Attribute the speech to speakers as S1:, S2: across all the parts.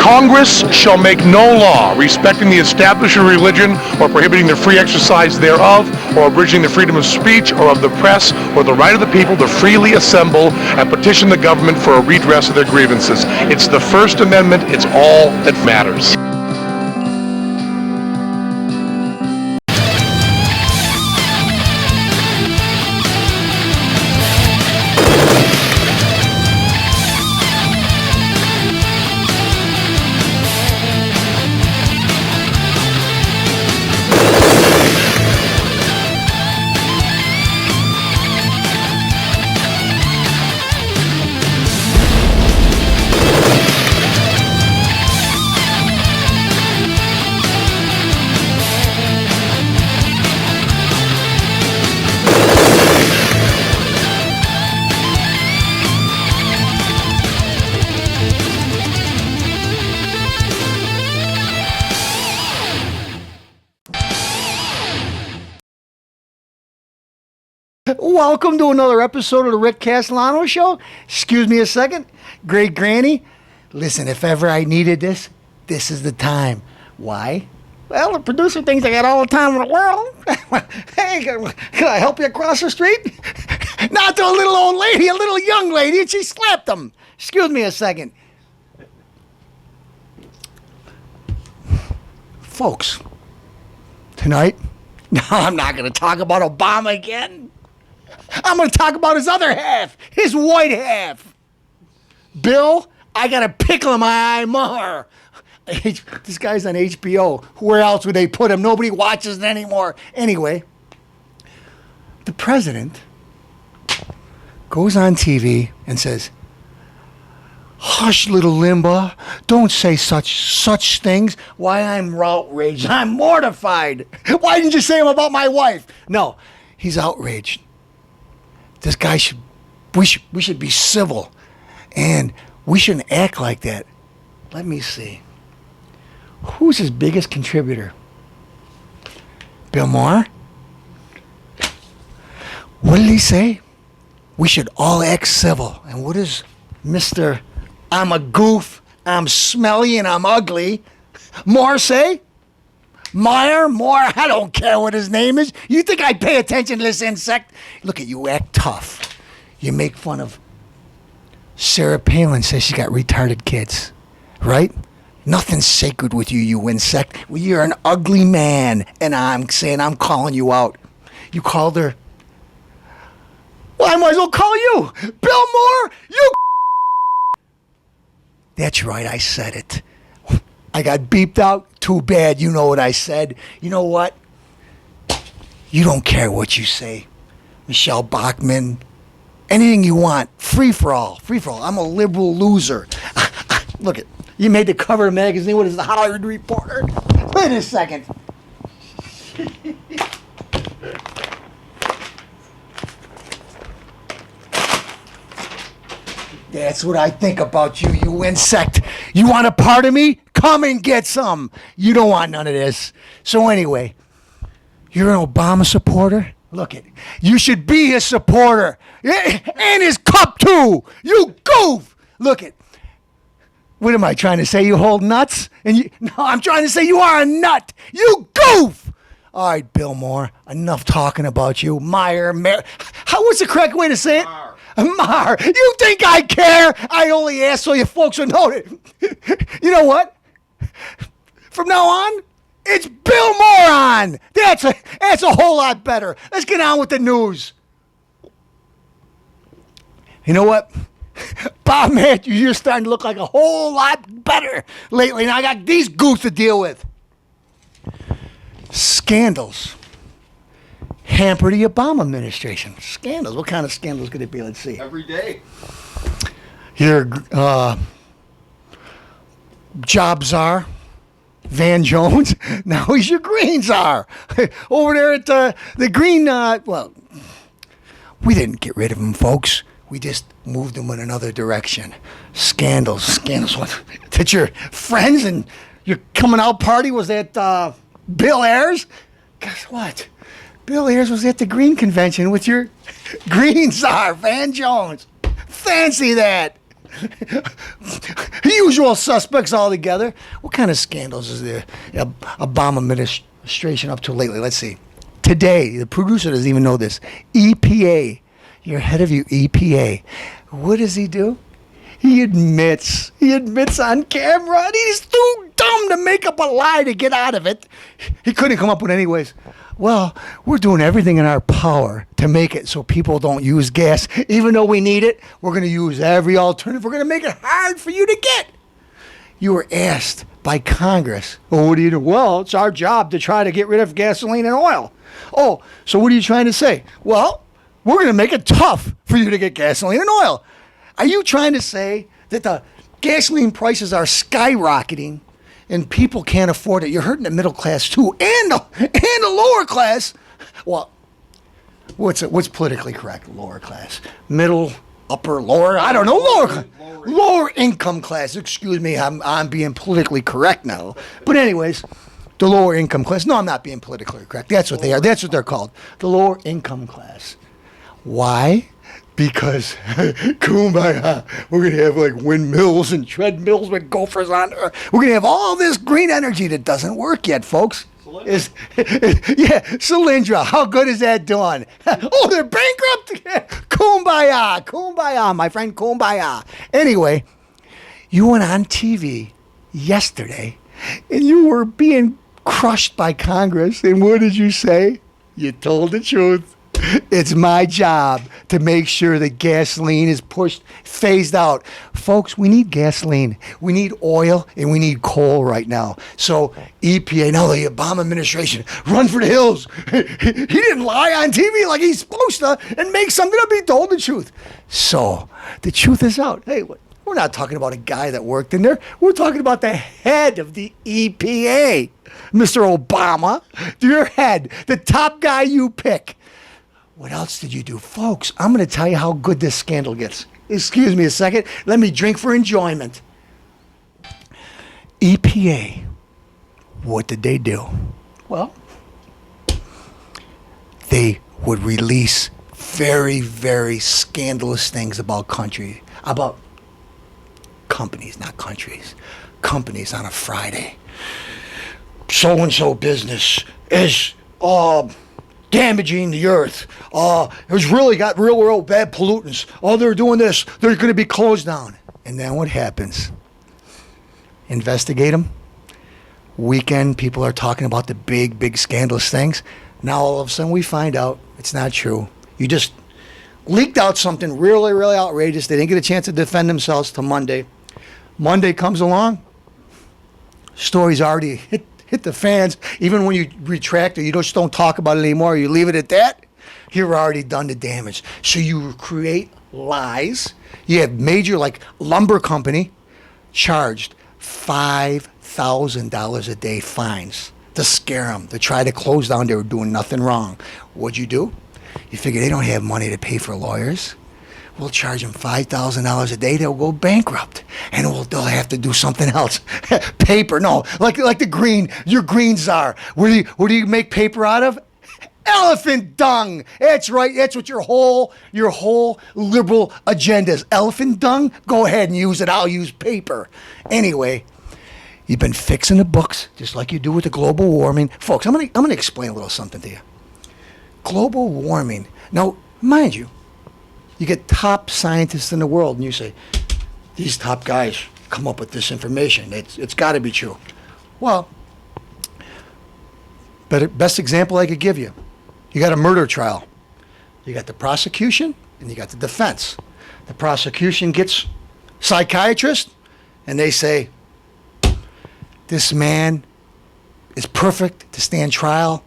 S1: Congress shall make no law respecting the establishment of religion or prohibiting the free exercise thereof or abridging the freedom of speech or of the press or the right of the people to freely assemble and petition the government for a redress of their grievances. It's the First Amendment. It's all that matters.
S2: Welcome to another episode of the Rick Castellano Show. Excuse me a second. Great Granny. Listen, if ever I needed this, this is the time. Why? Well, the producer thinks I got all the time in the world. Hey, can I help you across the street? Not to a little old lady, a little young lady, and she slapped him. Excuse me a second. Folks, tonight, no, I'm not going to talk about Obama again. I'm going to talk about his other half, his white half. Bill, I got a pickle in my eye more. This guy's on HBO. Where else would they put him? Nobody watches it anymore. Anyway, the president goes on TV and says, "Hush, little Limbaugh. Don't say such things." Why, I'm outraged. I'm mortified. Why didn't you say them about my wife? No, he's outraged. This guy we should be civil, and we shouldn't act like that. Let me see. Who's his biggest contributor? Bill Maher? What did he say? We should all act civil. And what does Mr. I'm a goof, I'm smelly, and I'm ugly Maher say? Meyer, I don't care what his name is. You think I pay attention to this insect? Look at you, act tough. You make fun of Sarah Palin, says she got retarded kids, right? Nothing's sacred with you, you insect. Well, you're an ugly man, and I'm calling you out. You called her. Well, I might as well call you. Bill Maher, you. That's right, I said it. I got beeped out. Too bad. You know what I said. You know what? You don't care what you say. Michelle Bachmann. Anything you want. Free for all. Free for all. I'm a liberal loser. Look it. You made the cover of the magazine. What is the Hollywood Reporter? Wait a second. That's what I think about you, you insect. You want a part of me? Come and get some. You don't want none of this. So anyway, you're an Obama supporter? Look it. You should be his supporter. And his cup too. You goof. Look it. What am I trying to say? You hold nuts? No, I'm trying to say you are a nut. You goof. All right, Bill Maher. Enough talking about you. What's the correct way to say it? Maher, you think I care? I only ask so you folks will know it. You know what? From now on, it's Bill Moron. That's a whole lot better. Let's get on with the news. You know what? Bob Matthews, you're starting to look like a whole lot better lately. Now I got these goofs to deal with. Scandals hamper the Obama administration. Scandals. What kind of scandals could it be? Let's see.
S3: Every day.
S2: Your job czar, Van Jones. Now he's your green czar. Over there at the green, well, we didn't get rid of him, folks. We just moved him in another direction. Scandals. What? That your friends and your coming out party was at Bill Ayers? Guess what? Bill Ayers was at the Green Convention with your green czar, Van Jones. Fancy that. Usual suspects all together. What kind of scandals is the Obama administration up to lately? Let's see. Today, the producer doesn't even know this. EPA, you're head of your EPA. What does he do? He admits on camera, and he's too dumb to make up a lie to get out of it. He couldn't come up with anyways. Well, we're doing everything in our power to make it so people don't use gas. Even though we need it, we're going to use every alternative. We're going to make it hard for you to get. You were asked by Congress, well, what do you do? Well, it's our job to try to get rid of gasoline and oil. Oh, so what are you trying to say? Well, we're going to make it tough for you to get gasoline and oil. Are you trying to say that the gasoline prices are skyrocketing and people can't afford it? You're hurting the middle class too, and the lower class. Well, what's politically correct? Lower class, middle, upper, lower. I don't know. Lower income class. Excuse me. I'm being politically correct now. But anyways, the lower income class. No, I'm not being politically correct. That's what they are. That's what they're called. The lower income class. Why? Because kumbaya, we're going to have like windmills and treadmills with gophers on there. We're going to have all this green energy that doesn't work yet, folks. Yeah, Solyndra, how good is that doing? Oh, they're bankrupt? Kumbaya, my friend, kumbaya. Anyway, you went on TV yesterday and you were being crushed by Congress. And what did you say? You told the truth. It's my job to make sure that gasoline is phased out. Folks, we need gasoline. We need oil, and we need coal right now. So EPA, now the Obama administration, run for the hills. He didn't lie on TV like he's supposed to and make something up. He told the truth. So the truth is out. Hey, we're not talking about a guy that worked in there. We're talking about the head of the EPA, Mr. Obama. Your head, the top guy you pick. What else did you do? Folks, I'm going to tell you how good this scandal gets. Excuse me a second. Let me drink for enjoyment. EPA, what did they do? Well, they would release very, very scandalous things about companies, not countries. Companies on a Friday. So-and-so business is damaging the earth. It's really got real bad pollutants. Oh, they're doing this. They're going to be closed down. And then what happens? Investigate them. Weekend, people are talking about the big scandalous things. Now all of a sudden we find out it's not true. You just leaked out something really, really outrageous. They didn't get a chance to defend themselves till Monday. Monday comes along. Story's already hit the fans. Even when you retract it, you just don't talk about it anymore. You leave it at that. You've already done the damage. So you create lies. You have major, like lumber company, charged $5,000 a day fines to scare them, to try to close down. They were doing nothing wrong. What'd you do? You figure they don't have money to pay for lawyers. We'll charge them $5,000 a day. They'll go bankrupt, and they'll have to do something else. Paper, no, like the green. Your green czar. What do you make paper out of? Elephant dung. That's right. That's what your whole liberal agenda is. Elephant dung. Go ahead and use it. I'll use paper. Anyway, you've been fixing the books just like you do with the global warming, folks. I'm gonna explain a little something to you. Global warming. Now, mind you. You get top scientists in the world, and you say, these top guys come up with this information. It's got to be true. Well, best example I could give you. You got a murder trial. You got the prosecution, and you got the defense. The prosecution gets psychiatrists, and they say, this man is perfect to stand trial.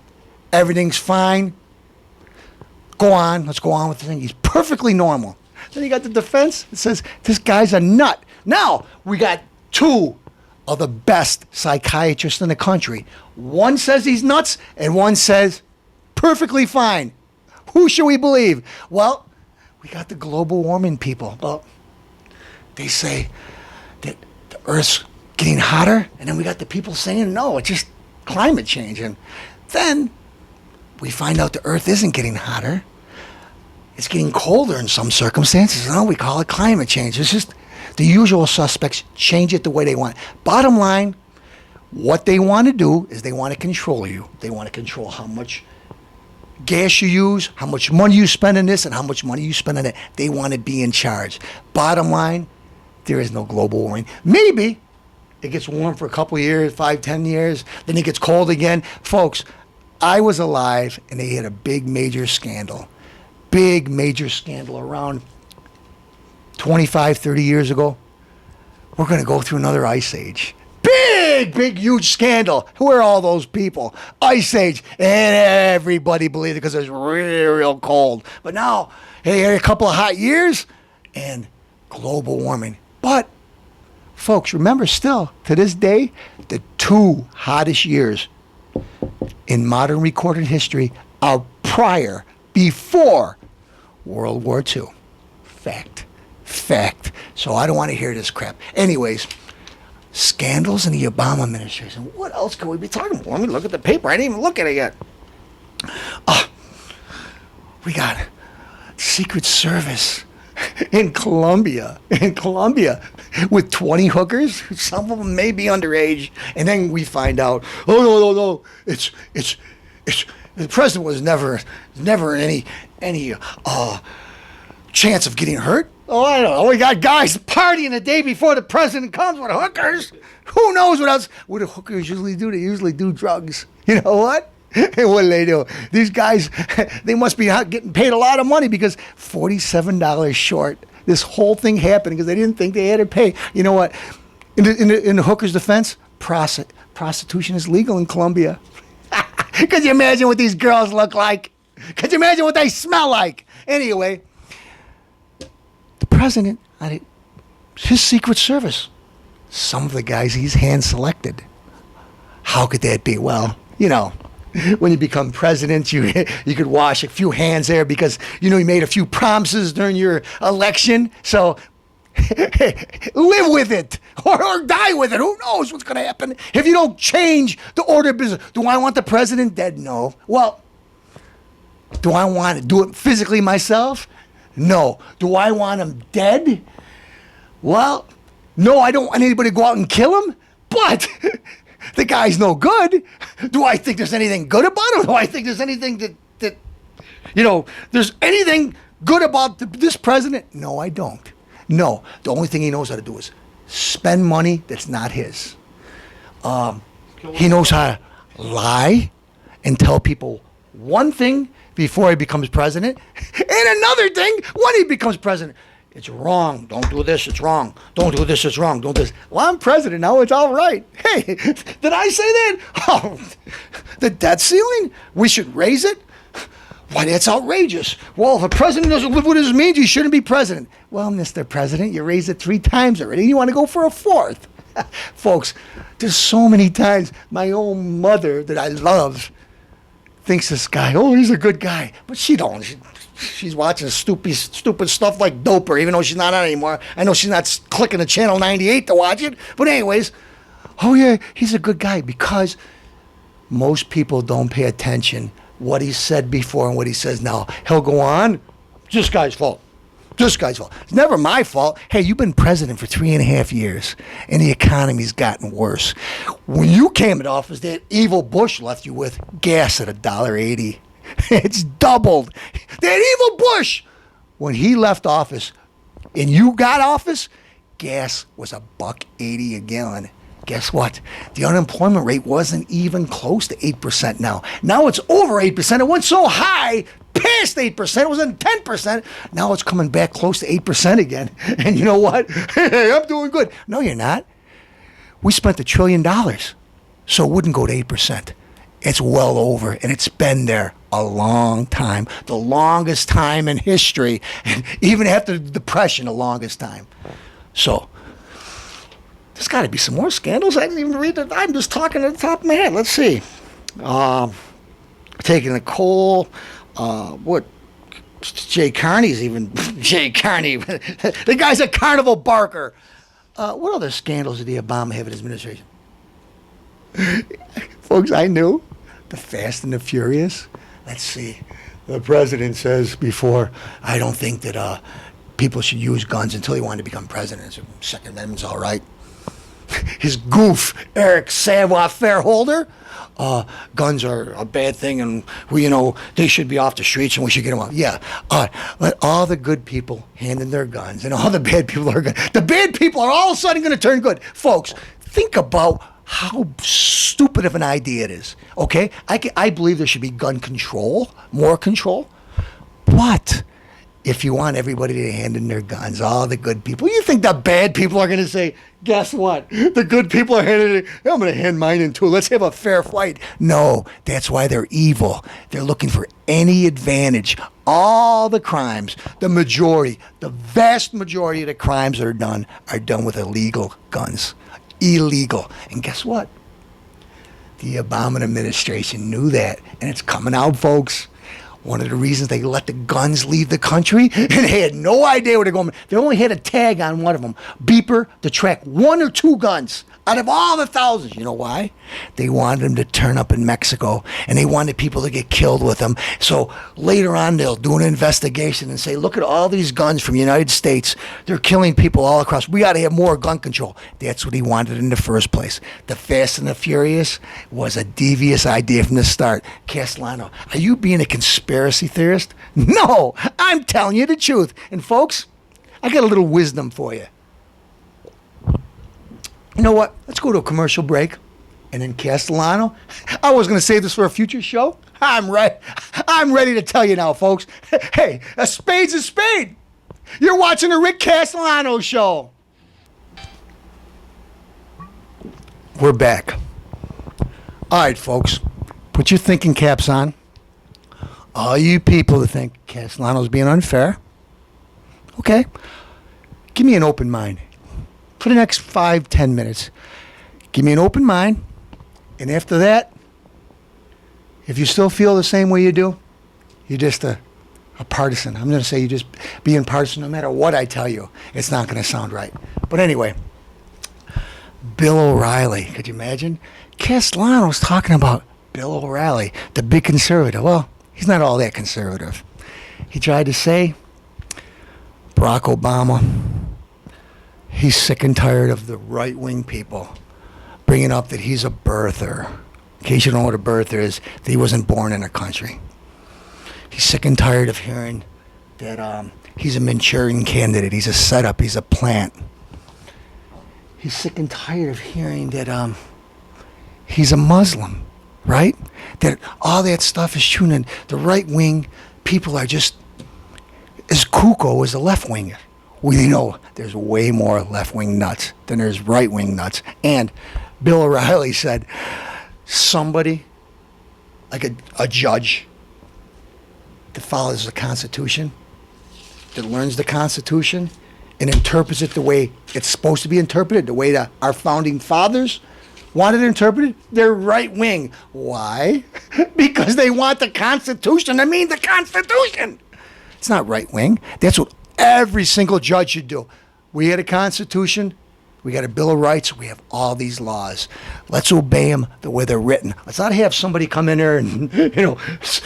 S2: Everything's fine. Let's go on with the thing. He's perfectly normal. Then you got the defense that says, this guy's a nut. Now, we got two of the best psychiatrists in the country. One says he's nuts, and one says, perfectly fine. Who should we believe? Well, we got the global warming people. Well, they say that the Earth's getting hotter, and then we got the people saying, no, it's just climate change. And then we find out the Earth isn't getting hotter. It's getting colder in some circumstances. No, we call it climate change. It's just The usual suspects change it the way they want. Bottom line, what they want to do is they want to control you. They want to control how much gas you use, how much money you spend on this, and how much money you spend on that. They want to be in charge. Bottom line, there is no global warming. Maybe it gets warm for a couple of years, 5, 10 years, then it gets cold again. Folks, I was alive and they had a big major scandal. Big major scandal around 25, 30 years ago. We're going to go through another ice age. Big, huge scandal. Who are all those people? Ice age. And everybody believed it because it was real cold. But now, hey, a couple of hot years and global warming. But, folks, remember still, to this day, the 2 hottest years in modern recorded history are before World War II. Fact. So I don't want to hear this crap. Anyways, scandals in the Obama administration. What else could we be talking about? Let me look at the paper. I didn't even look at it yet. We got Secret Service in Colombia with 20 hookers. Some of them may be underage. And then we find out, no. It's the president was never any chance of getting hurt. Oh, I don't know. We got guys partying the day before the president comes with hookers. Who knows what else? What do hookers usually do? They usually do drugs. You know what? And what do they do? These guys, they must be getting paid a lot of money because $47 short. This whole thing happened because they didn't think they had to pay. You know what? In the hookers' defense, prostitution is legal in Colombia. Could you imagine what these girls look like? Could you imagine what they smell like? Anyway, the president, his Secret Service, some of the guys he's hand-selected. How could that be? Well, you know, when you become president, you could wash a few hands there because, you know, you made a few promises during your election. So live with it or die with it. Who knows what's going to happen if you don't change the order of business. Do I want the president dead? No. Well, do I want to do it physically myself? No. Do I want him dead? Well, no, I don't want anybody to go out and kill him, but the guy's no good. Do I think there's anything good about him? Do I think there's anything that you know, there's anything good about this president? No, I don't. No, the only thing he knows how to do is spend money that's not his. He knows how to lie and tell people one thing before he becomes president, and another thing when he becomes president. It's wrong. Don't do this. It's wrong. Don't do this. It's wrong. Don't do this. Well, I'm president now. It's all right. Hey, did I say that? Oh, the debt ceiling? We should raise it? Why, that's outrageous. Well, if a president doesn't live with his means, he shouldn't be president. Well, Mr. President, you raised it 3 times already. You want to go for a 4th? Folks, there's so many times my own mother that I love thinks this guy, oh, he's a good guy. But she don't. She's watching stupid stuff like Doper, even though she's not on anymore. I know she's not clicking to Channel 98 to watch it. But anyways, oh yeah, he's a good guy because most people don't pay attention what he said before and what he says now. He'll go on, this guy's fault. This guy's fault. It's never my fault. Hey, you've been president for 3.5 years, and the economy's gotten worse. When you came in office, that evil Bush left you with gas at $1.80. It's doubled. That evil Bush, when he left office and you got office, gas was $1.80 a gallon. Guess what? The unemployment rate wasn't even close to 8% now. Now it's over 8%. It went so high, past 8%. It was in 10%. Now it's coming back close to 8% again. And you know what? Hey, I'm doing good. No, you're not. We spent $1 trillion, so it wouldn't go to 8%. It's well over, and it's been there a long time. The longest time in history, and even after the Depression, the longest time. So, there's got to be some more scandals. I didn't even read it. I'm just talking at the top of my head. Let's see. Taking the coal. What? Jay Carney's even. Jay Carney. The guy's a carnival barker. What other scandals did the Obama have in his administration? Folks, I knew. The Fast and the Furious. Let's see. The president says before, I don't think that people should use guns until he wanted to become president. So Second Amendment's all right. His goof, Eric Savoir-Faire guns are a bad thing, and they should be off the streets, and we should get them off. Yeah, let all the good people hand in their guns, and all the bad people are good. The bad people are all of a sudden going to turn good. Folks, think about how stupid of an idea it is. Okay, I believe there should be gun control, more control, but if you want everybody to hand in their guns, all the good people, you think the bad people are going to say, guess what? The good people are handing it. I'm going to hand mine in too. Let's have a fair fight. No, that's why they're evil. They're looking for any advantage. All the crimes, the vast majority of the crimes that are done with illegal guns. Illegal. And guess what? The Obama administration knew that, and it's coming out, folks. One of the reasons they let the guns leave the country, and they had no idea where they're going. They only had a tag on one of them, beeper, to track 1 or 2 guns out of all the thousands. You know why? They wanted them to turn up in Mexico, and they wanted people to get killed with them. So later on, they'll do an investigation and say, look at all these guns from the United States. They're killing people all across. We got to have more gun control. That's what he wanted in the first place. The Fast and the Furious was a devious idea from the start. Castellano, are you being a conspiracy theorist? No, I'm telling you the truth. And folks, I got a little wisdom for you. You know what? Let's go to a commercial break. And then Castellano, I was going to save this for a future show. I'm ready to tell you now, folks. Hey, a spade's a spade. You're watching the Rick Castellano Show. We're back. All right, folks. Put your thinking caps on. All you people that think Castellano's being unfair, okay, give me an open mind. For the next 5-10 minutes, give me an open mind, and after that, if you still feel the same way you do, you're just a partisan. I'm going to say you just being partisan no matter what I tell you. It's not going to sound right. But anyway, Bill O'Reilly, could you imagine? Castellano's talking about Bill O'Reilly, the big conservative. Well, he's not all that conservative. He tried to say Barack Obama, he's sick and tired of the right-wing people bringing up that he's a birther. In case you don't know what a birther is, that he wasn't born in a country. He's sick and tired of hearing that he's a Manchurian candidate. He's a setup. He's a plant. He's sick and tired of hearing that he's a Muslim, right? That all that stuff is true, and the right-wing people are just as cuckoo as the left-wing. We know there's way more left-wing nuts than there's right-wing nuts. And Bill O'Reilly said somebody, like a judge that follows the Constitution, that learns the Constitution and interprets it the way it's supposed to be interpreted, the way that our founding fathers wanted it interpreted, they're right-wing. Why? Because they want the Constitution to mean the Constitution. It's not right-wing. That's what every single judge should do. We had a Constitution. We got a Bill of Rights. We have all these laws. Let's obey them the way they're written. Let's not have somebody come in there and,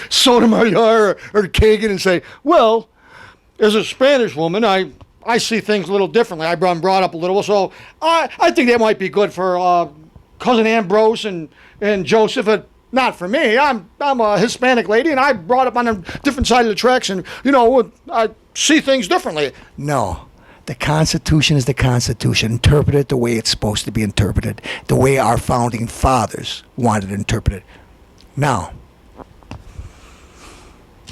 S2: Sotomayor or Kagan and say, well, as a Spanish woman, I see things a little differently. I'm brought up a little, so I think that might be good for Cousin Ambrose and Joseph. Not for me. I'm a Hispanic lady, and I brought up on a different side of the tracks, and, I see things differently. No. The Constitution is the Constitution. Interpret it the way it's supposed to be interpreted, the way our founding fathers wanted it interpreted. Now,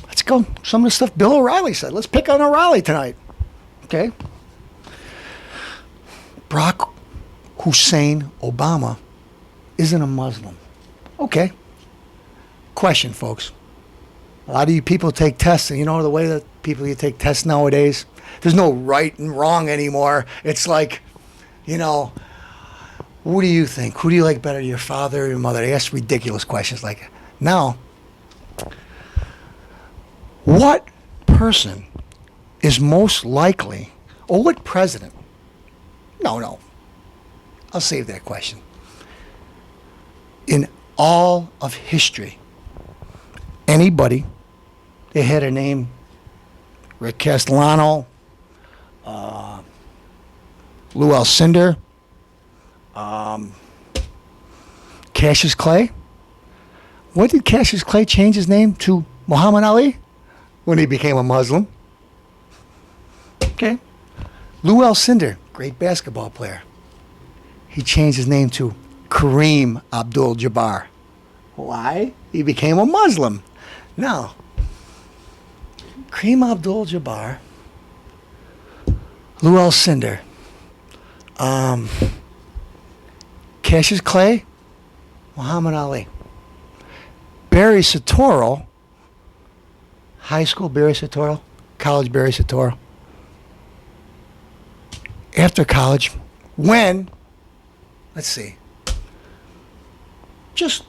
S2: let's go. Some of the stuff Bill O'Reilly said. Let's pick on O'Reilly tonight. Okay? Barack Hussein Obama isn't a Muslim. Okay. Question, folks. A lot of you people take tests, and the way that you take tests nowadays, there's no right and wrong anymore. It's like, what do you think? Who do you like better, your father or your mother? They ask ridiculous questions like that. Now, what person is most likely, or what president? No. I'll save that question. In all of history, anybody that had a name, Rick Castellano, Lou Alcindor, Cassius Clay. When did Cassius Clay change his name to Muhammad Ali? When he became a Muslim. Okay. Lou Alcindor, great basketball player. He changed his name to Kareem Abdul-Jabbar. Why? He became a Muslim. Now, Kareem Abdul-Jabbar, Lou Alcindor, Cassius Clay, Muhammad Ali. Barry Soetoro, high school Barry Soetoro, college Barry Soetoro. After college, when, let's see, just,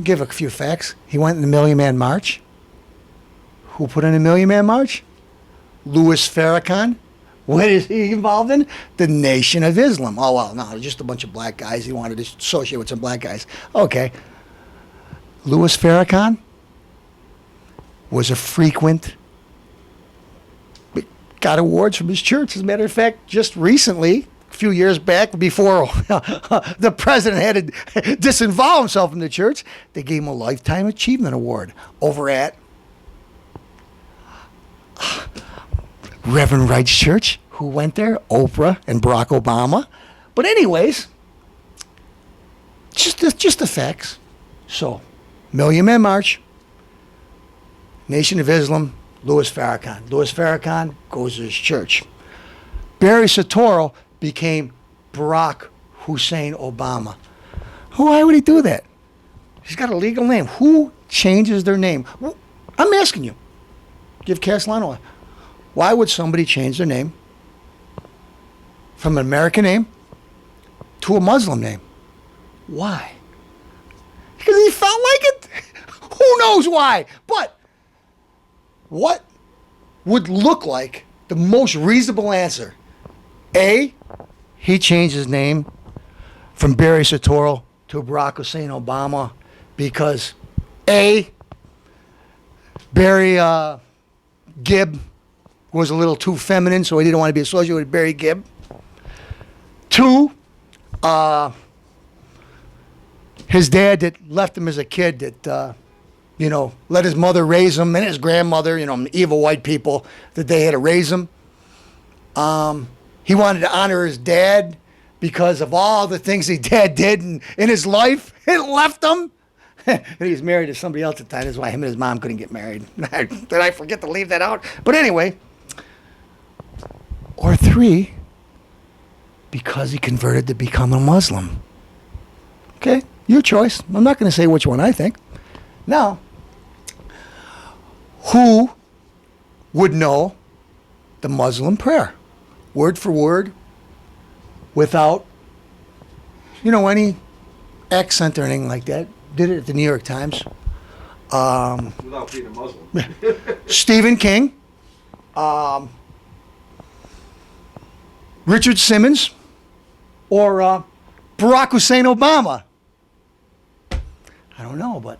S2: give a few facts. He went in the Million Man March. Who put in the Million Man March? Louis Farrakhan. What is he involved in? The Nation of Islam. Oh, well, no, just a bunch of black guys. He wanted to associate with some black guys. Okay. Louis Farrakhan was a frequent, got awards from his church. As a matter of fact, just recently, a few years back, before the president had to disinvolve himself from the church, they gave him a Lifetime Achievement Award over at Reverend Wright's church. Who went there? Oprah and Barack Obama. But anyways, just the facts. So, Million Man March, Nation of Islam, Louis Farrakhan. Louis Farrakhan goes to his church. Barry Soetoro became Barack Hussein Obama. Why would he do that? He's got a legal name. Who changes their name? Well, I'm asking you. Give Castellano a... Why would somebody change their name from an American name to a Muslim name? Why? Because he felt like it? Who knows why? But what would look like the most reasonable answer? A, he changed his name from Barry Soetoro to Barack Hussein Obama because A, Barry Gibb was a little too feminine, so he didn't want to be associated with Barry Gibb. 2, his dad that left him as a kid that, let his mother raise him and his grandmother, evil white people, that they had to raise him. He wanted to honor his dad because of all the things his dad did in his life. It left him. He was married to somebody else at the time. That's why him and his mom couldn't get married. Did I forget to leave that out? But anyway. Or 3, because he converted to become a Muslim. Okay, your choice. I'm not going to say which one I think. Now, who would know the Muslim prayer? Word for word, without, any accent or anything like that. Did it at the New York Times.
S3: Without being a Muslim.
S2: Stephen King. Richard Simmons. Or Barack Hussein Obama. I don't know, but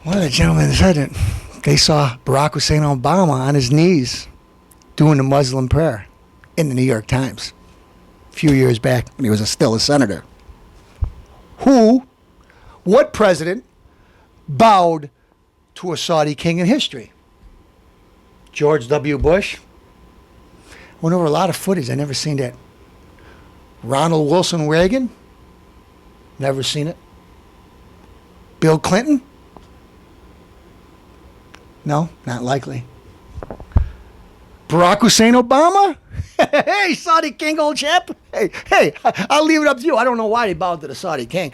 S2: one of the gentlemen said that they saw Barack Hussein Obama on his knees doing the Muslim prayer in the New York Times a few years back when he was still a senator. What president bowed to a Saudi king in history? George W. Bush. Went over a lot of footage. I never seen that. Ronald Wilson Reagan. Never seen it. Bill Clinton. No, not likely. Barack Hussein Obama. Hey, Saudi king, old chap. Hey, I'll leave it up to you. I don't know why he bowed to the Saudi king.